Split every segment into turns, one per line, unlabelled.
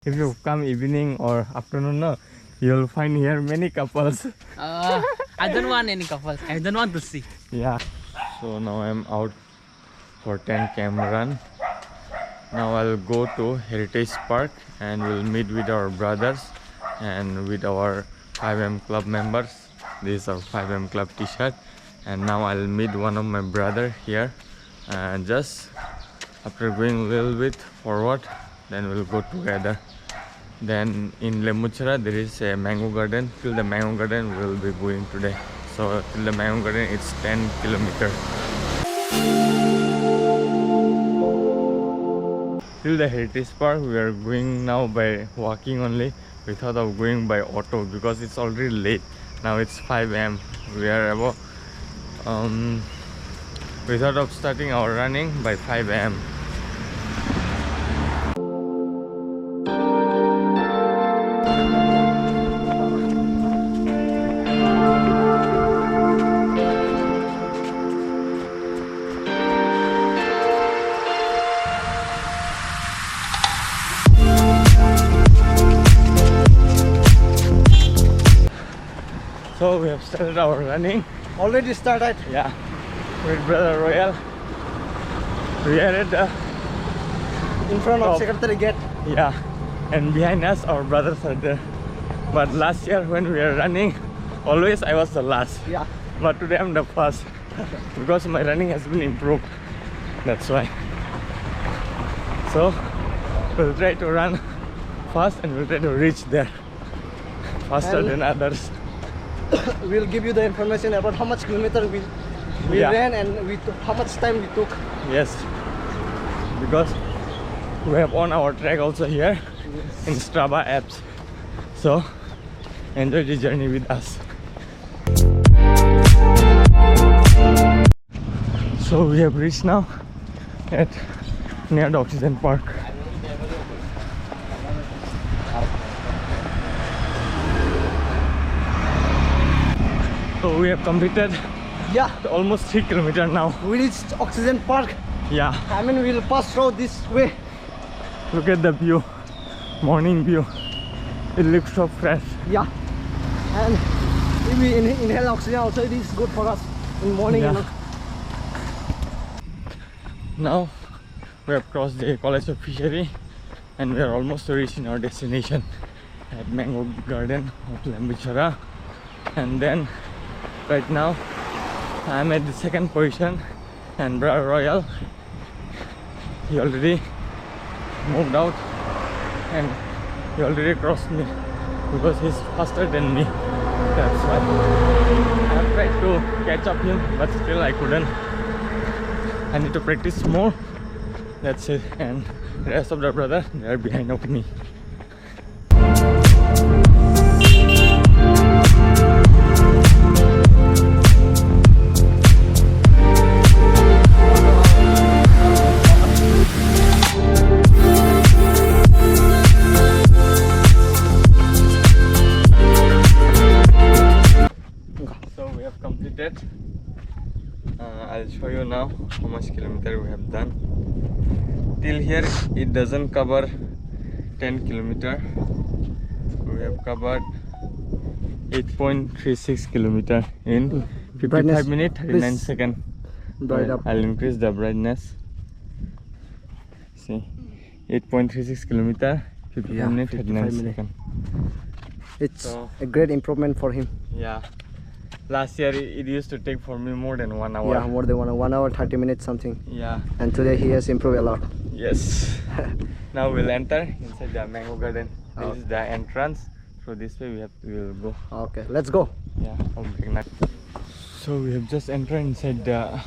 If you come evening or afternoon, no, you'll find here many couples.
I don't want any couples. I don't want to see.
Yeah. So now I'm out for 10 km run. Now I'll go to Heritage Park and we'll meet with our brothers and with our 5M club members. This is our 5M club t-shirt. And now I'll meet one of my brother here. And just after going a little bit forward, then we'll go together. Then in Lemuchara there is a mango garden. Till the mango garden we'll be going today. So till the mango garden it's 10 kilometers. Till the Heritage Park we are going now by walking only. We thought of going by auto because it's already late. Now it's 5 AM. We are about we thought of starting our running by 5 AM. So we have started our running.
Already started.
Yeah, with Brother Royal. We are at the
In front of
top.
Secretary Gate.
Yeah, and behind us our brothers are there. But last year when we were running, always I was the last.
Yeah.
But today I'm the first because my running has been improved. That's why. So we'll try to run fast and we'll try to reach there faster
And
than others.
We'll give you the information about how much kilometer we
Yeah.
ran and how much time we took.
Yes, because we have on our track also here in Strava apps. So enjoy the journey with us. So we have reached now at near the Oxygen Park. So we have completed
Yeah.
almost 3 kilometers now.
We reached Oxygen Park.
Yeah,
I mean, we'll pass through this way.
look at the view, morning view. It looks so fresh.
Yeah. And if we inhale oxygen also, it is good for us in morning.
Yeah.
You know.
Now we have crossed the College of Fishery and we are almost reaching our destination at Mango Garden of Lembuchara. And then right now I'm at the second position and Brother Royal, he already moved out and he already crossed me because he's faster than me. That's why I have tried to catch up him but still I couldn't. I need to practice more. That's it. And the rest of the brother, they are behind of me. So we have completed. I'll show you now how much kilometer we have done. Till here it doesn't cover 10 kilometer. We have covered 8.36 kilometer in 55
Brightness,
minutes 39
please.
seconds.
Bright up.
I'll increase the brightness. See, 8.36 kilometer 55
Yeah,
minutes 39
55 minutes.
seconds.
It's
So-
a great improvement for him.
Yeah, last year it used to take for me more than 1 hour.
Yeah, more than 1 hour 30 minutes something.
Yeah.
And today he has improved a lot.
Yes. Now we'll enter inside the mango garden. This
Oh.
is the entrance. So this way we'll go.
Okay, let's go.
Yeah, I'll bring that. So we have just entered inside the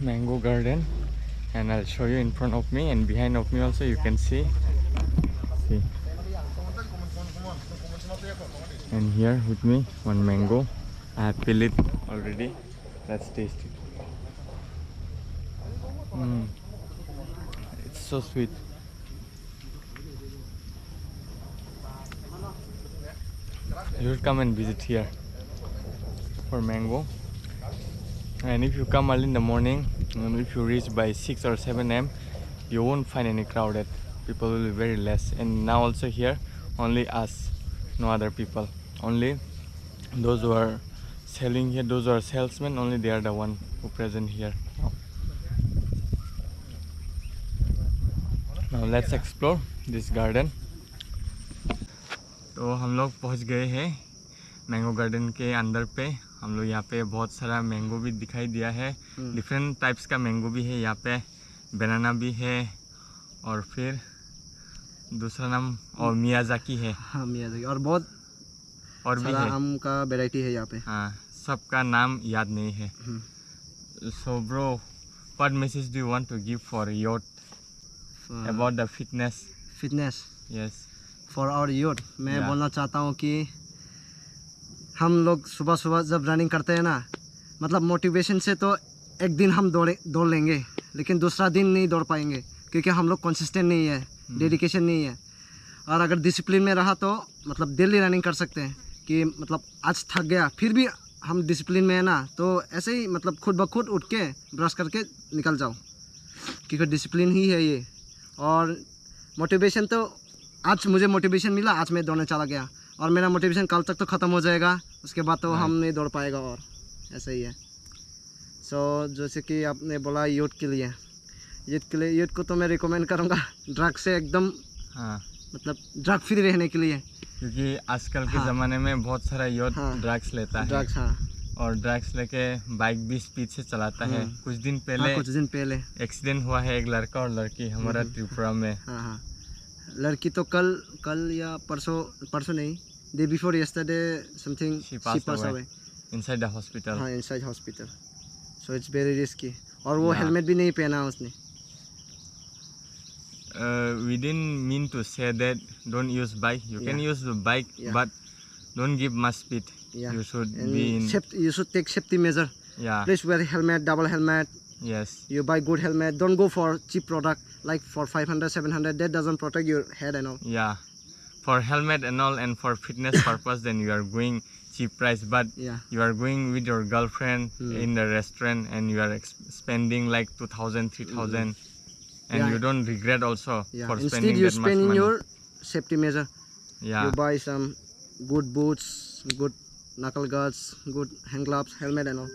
mango garden, and I'll show you in front of me and behind of me also. You can see. See. And here with me one mango. I have peeled it already. Let's taste it. It's so sweet. You should come and visit here for mango. And if you come early in the morning, if you reach by 6 or 7 am, you won't find any crowded. people will be very less. And now also here, only us, no other people. Only those who are selling here, those who are salesmen, only they are the one who present here. Now let's explore this garden. तो हम लोग पहुंच गए हैं mango garden के अंदर पे. हम लोग यहाँ पे बहुत सारा मैंगो भी दिखाई दिया है. डिफरेंट टाइप्स का मैंगो भी है यहाँ पे. बनाना भी है और फिर दूसरा नाम और मियाजाकी है.
हाँ मियाजाकी और बहुत
और भी है.
आम का वैरायटी है यहाँ पे.
हाँ सबका नाम याद नहीं है. So bro, what message do you want to give for youth about the fitness?
Fitness
Yes.
For our youth. मैं
Yeah.
बोलना चाहता हूँ कि हम लोग सुबह सुबह जब रनिंग करते हैं ना, मतलब मोटिवेशन से तो एक दिन हम दौड़ लेंगे, लेकिन दूसरा दिन नहीं दौड़ पाएंगे क्योंकि हम लोग कंसिस्टेंट नहीं है, डेडिकेशन नहीं है. और अगर डिसिप्लिन में रहा तो मतलब डेली रनिंग कर सकते हैं कि मतलब आज थक गया फिर भी हम डिसिप्लिन में है ना, तो ऐसे ही मतलब खुद ब खुद उठ के ब्रश करके निकल जाओ क्योंकि डिसिप्लिन ही है ये. और मोटिवेशन तो आज मुझे मोटिवेशन मिला, आज मैं दौड़ने चला गया और मेरा मोटिवेशन कल तक तो ख़त्म हो जाएगा, उसके बाद तो हम नहीं दौड़ पाएगा. और ऐसा ही है. सो जैसे कि आपने बोला यूथ के लिए, यूथ को तो मैं रिकमेंड करूँगा ड्रग से एकदम
हाँ
मतलब ड्रग फ्री रहने के लिए.
क्योंकि आजकल के ज़माने में बहुत सारा यूथ ड्रग्स लेता है.
ड्रग्स हाँ.
और ड्रग्स लेके बाइक भी स्पीड से चलाता है. कुछ दिन पहले एक्सीडेंट हुआ है एक लड़का और लड़की हमारा त्रिपुरा में.
हाँ हाँ. लड़की तो कल या परसों नहीं, day before yesterday something she pass away
inside the hospital.
हाँ inside hospital. So it's very risky. और वो हेलमेट भी नहीं पहना उसने.
We didn't mean to say that don't use bike. You can use the bike, but don't give much speed. You should be in.
You should take safety measure.
Yeah.
Please wear helmet, double helmet.
Yes.
You buy good helmet. Don't go for cheap product like for 500, 700. That doesn't protect your head and all.
Yeah. For helmet and all, and for fitness purpose, then you are going cheap price. But you are going with your girlfriend in the restaurant, and you are spending like 2,000, 3,000. And you don't regret also for
Instead
spending
you
that much
spend in
money.
your safety measure.
Yeah.
You buy some good boots, good knuckle guards, good hand gloves, helmet and all.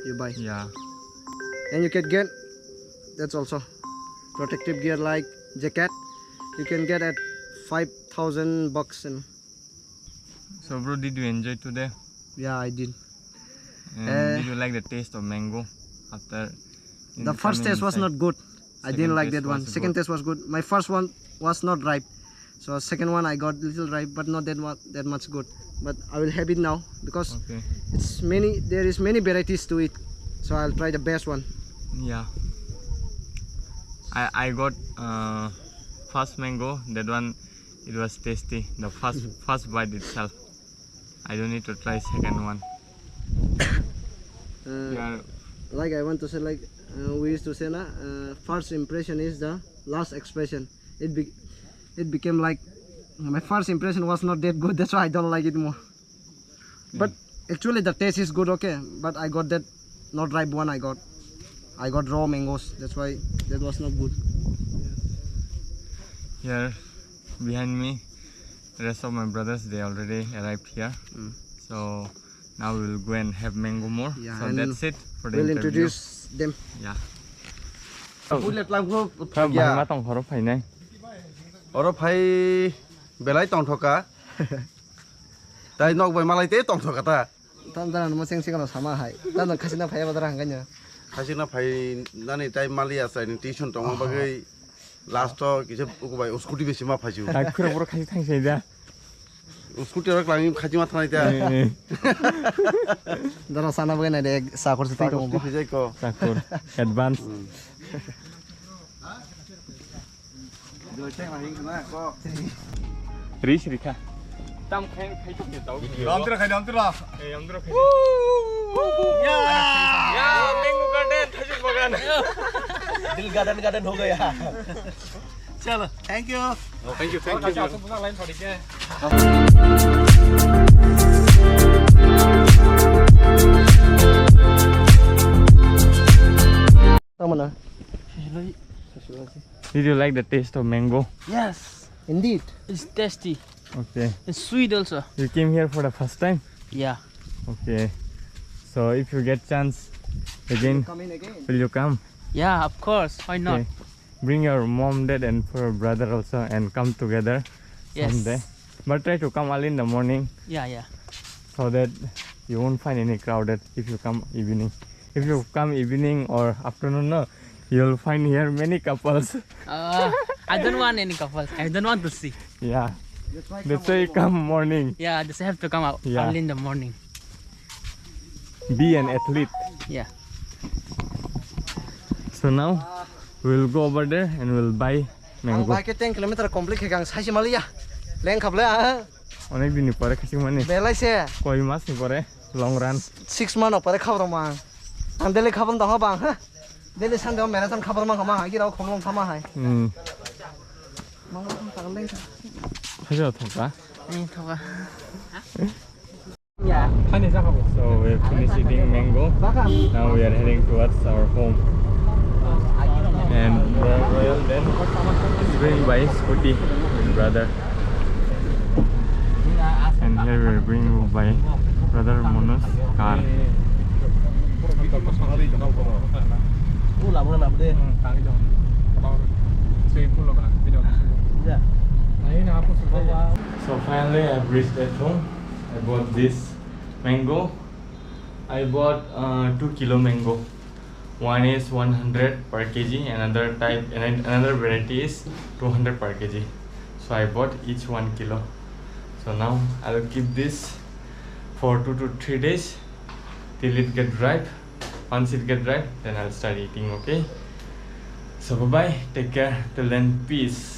You buy.
Yeah.
And you can get, that's also protective gear like jacket. You can get at $5,000 and.
So bro, did you enjoy today?
Yeah, I did.
And did you like the taste of mango after?
The first taste was not good. I didn't like that one. Second taste was good. My first one was not ripe, so second one I got little ripe, but not that much good. But I will have it now because it's many. There is many varieties to it, so I'll try the best one.
Yeah. I got first mango. That one, it was tasty. The first bite itself. I don't need to try second one.
Like I want to say, like we used to say, first impression is the last expression. It became like my first impression was not that good. That's why I don't like it more. But actually the taste is good, okay. But I got that not ripe one. I got raw mangoes. That's why that was not good.
Here behind me, the rest of my brothers, they already arrived here. So now we will go and have mango more.
Yeah,
so that's it for the
we'll
interview.
introduce them.
Yeah.
Oro phai belai tong thoka. Tai nok bai malai te tong thoka ta.
Tan tan mo seng seng sama hai. Tan khasina phai badara hanganya.
Khasina phai nani tai mali asa ni tuition tong bagai last to kise uku bai scooty besi ma phasiu.
Kura pura khasi thang sei da.
Scooty rak langi khaji ma thanai ta.
Dara sana bagai na de sakur sati tong
Scooty phai ko.
Sakur advance. Rich Rika. Tam khen khai chuk de tau.
Dam tira khai.
Eh am dro khai. Ya mango garden thajik bagan.
Dil garden ho gaya.
Chalo, thank you.
Thank you. Line thodi ke.
Mana?
Did you like the taste of mango?
Yes,
Indeed.
it's tasty.
Okay.
It's sweet also.
You came here for the first time?
Yeah.
Okay. So if you get chance again,
Come in again.
will you come?
Yeah, of course. Why not?
Okay. Bring your mom, dad and for your brother also and come together
Yes.
someday. But try to come early in the morning
Yeah, yeah.
so that you won't find any crowded if you come evening. If you come evening or afternoon, no, you'll find here many couples.
I don't want any couples. I don't want to see.
Yeah.
That's why
That's why you come morning.
Yeah, just have to come out
Yeah.
early in the morning.
Be an athlete.
Yeah.
So now we'll go over there and we'll buy
Ang
mango.
bike 10 km complete kang saisi malia. Leng khable ah.
অনেক দিন পরে খাসি মানে
Belaise
কই মাস নি পরে long run
6 month pare khabar ma. Ang dele khabar dang ha bang ha. Dele sande marathon khabar ma ma ha gi raw khomlong thama hai. Mang ta leng.
하셔 통까
Thôi.
So we finished eating mango. Now we are heading towards our home. And Royal then is going by scooty with brother. And here we are going by brother Mono's car. So finally I've reached at home. I bought this mango. I bought 2 kilo mango. One is 100 per kg, another type and another variety is 200 per kg. So I bought each 1 kilo. So now I'll keep this for 2 to 3 days till it get ripe. Once it get ripe, then I'll start eating. Okay. So bye bye. Take care. Till then, peace.